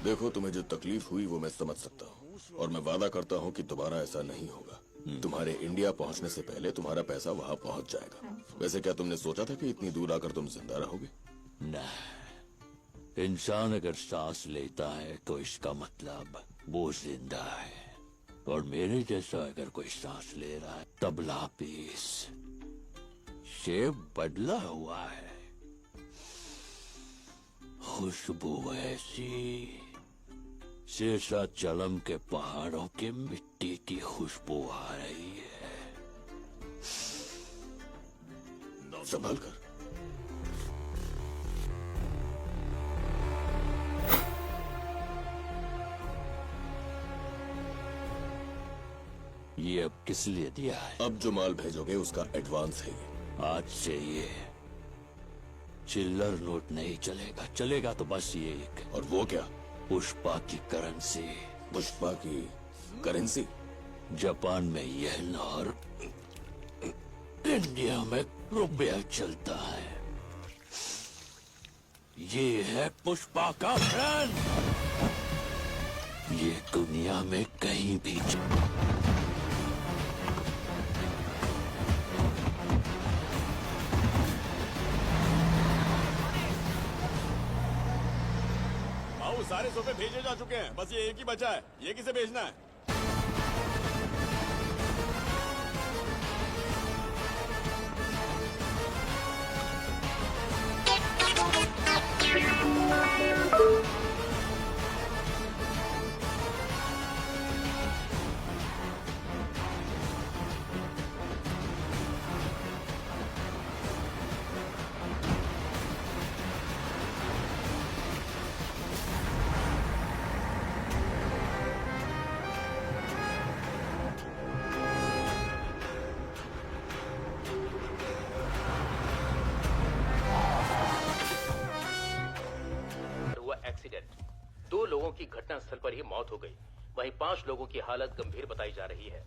देखो, तुम्हें जो तकलीफ हुई वो मैं समझ सकता हूँ, और मैं वादा करता हूँ कि दोबारा ऐसा नहीं होगा। तुम्हारे इंडिया पहुँचने से पहले तुम्हारा पैसा वहाँ पहुँच जाएगा। वैसे क्या तुमने सोचा था कि इतनी दूर आकर तुम जिंदा रहोगे? नहीं, इंसान अगर सांस लेता है तो इसका मतलब वो जिंदा है, और मेरे जैसा अगर कोई सांस ले रहा है तबला पीस शेप बदला हुआ है। खुशबू ऐसी शेषाचलम के पहाड़ों की मिट्टी की खुशबू आ रही है। संभाल कर। ये अब किस लिए दिया है? अब जो माल भेजोगे उसका एडवांस है ये। आज से ये चिल्लर नोट नहीं चलेगा, चलेगा तो बस ये एक और वो क्या? पुष्पा की करेंसी। पुष्पा की करेंसी? जापान में येन और इंडिया में रुपया चलता है। ये है पुष्पा का ब्रांड। ये दुनिया में कहीं भी सारे सोफे भेजे जा चुके हैं, बस ये एक ही बचा है। ये किसे भेजना है? एक्सीडेंट। 2 लोगों की घटनास्थल पर ही मौत हो गई, वहीं 5 लोगों की हालत गंभीर बताई जा रही है।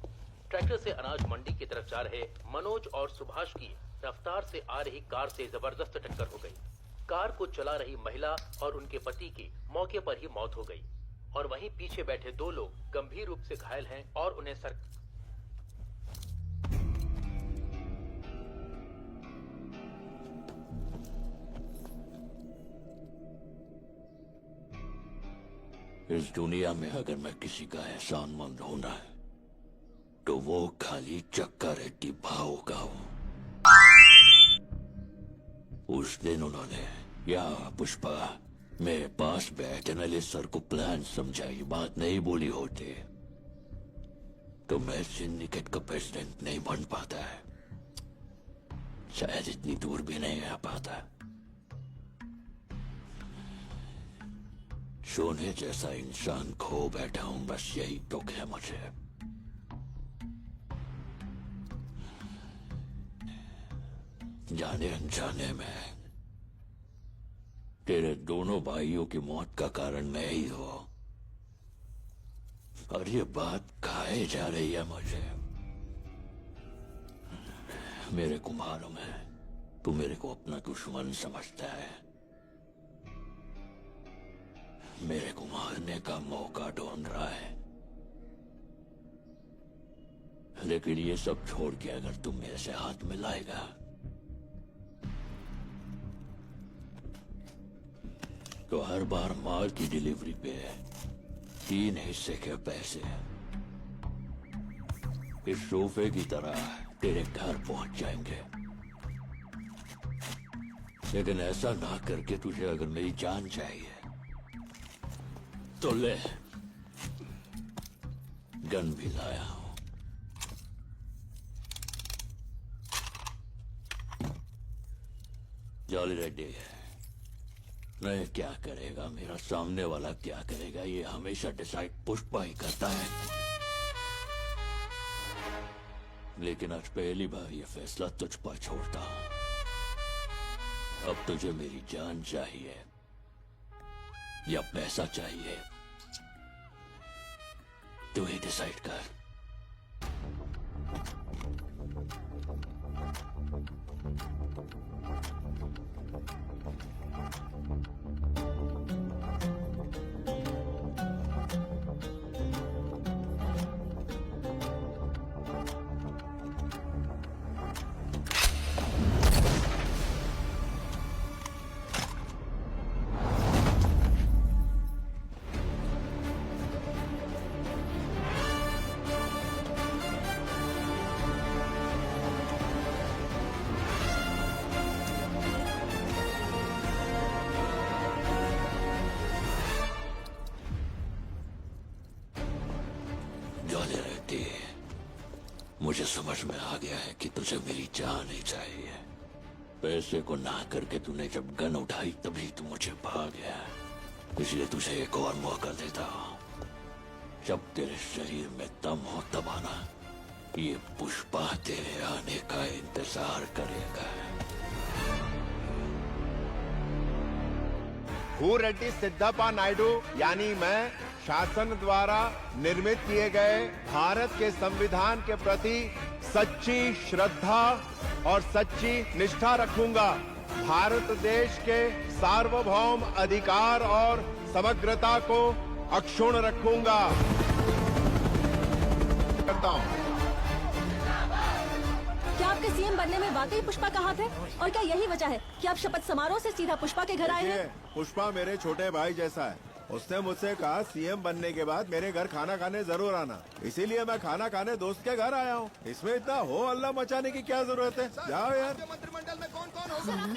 ट्रैक्टर से अनाज मंडी की तरफ जा रहे मनोज और सुभाष की रफ्तार से आ रही कार से जबरदस्त टक्कर हो गई। कार को चला रही महिला और उनके पति की मौके पर ही मौत हो गई, और वहीं पीछे बैठे 2 लोग गंभीर रूप से घायल हैं और उन्हें इस दुनिया में अगर मैं किसी का एहसानमंद होना है तो वो खाली चक्का रेड्डी भाव का हूं। उस दिन उन्होंने या पुष्पा मेरे पास बैठने सर को प्लान समझाई, बात नहीं बोली होती तो मैं सिंडिकेट का प्रेसिडेंट नहीं बन पाता है, शायद इतनी दूर भी नहीं आ पाता। सोने जैसा इंसान खो बैठा हूं, बस यही दुख है मुझे। जाने अनजाने में तेरे दोनों भाइयों की मौत का कारण मैं ही हूं, और ये बात खाए जा रही है मुझे। मेरे को मालूम है तू मेरे को अपना दुश्मन समझता है, मेरे को मारने का मौका ढूंढ रहा है, लेकिन ये सब छोड़ के अगर तुम मेरे से हाथ मिलाएगा तो हर बार माल की डिलीवरी पे 3 हिस्से के पैसे इस सोफे की तरह तेरे घर पहुंच जाएंगे। लेकिन ऐसा ना करके तुझे अगर मेरी जान चाहिए तो ले, गन भी लाया हूं। जॉली रेड्डी नहीं क्या करेगा, मेरा सामने वाला क्या करेगा, ये हमेशा डिसाइड पुष्पा ही करता है। लेकिन आज पहली बार ये फैसला तुझ पर छोड़ता हूं। अब तुझे मेरी जान चाहिए या पैसा चाहिए, तू ही डिसाइड कर। मुझे समझ में आ गया है कि तुझे मेरी जान ही चाहिए। पैसे को ना करके तूने जब गन उठाई तभी तू मुझे भाग गया, इसलिए तुझे एक और मौका देता हूँ। जब तेरे शरीर में दम हो तब आना, ये पुष्पा तेरे आने का इंतजार करेगा। रेड्डी सिद्धप्पा नायडू यानी मैं शासन द्वारा निर्मित किए गए भारत के संविधान के प्रति सच्ची श्रद्धा और सच्ची निष्ठा रखूंगा। भारत देश के सार्वभौम अधिकार और समग्रता को अक्षुण्ण रखूंगा। करता हूं। क्या आपके सीएम बनने में वाकई पुष्पा का हाथ है? और क्या यही वजह है कि आप शपथ समारोह से सीधा पुष्पा के घर आए हैं? पुष्पा मेरे छोटे भाई जैसा है। उसने मुझसे कहा सीएम बनने के बाद मेरे घर खाना खाने जरूर आना, इसीलिए मैं खाना खाने दोस्त के घर आया हूँ। इसमें इतना हो हल्ला मचाने की क्या जरूरत है? जाओ यार। मंत्रिमंडल में कौन कौन हो?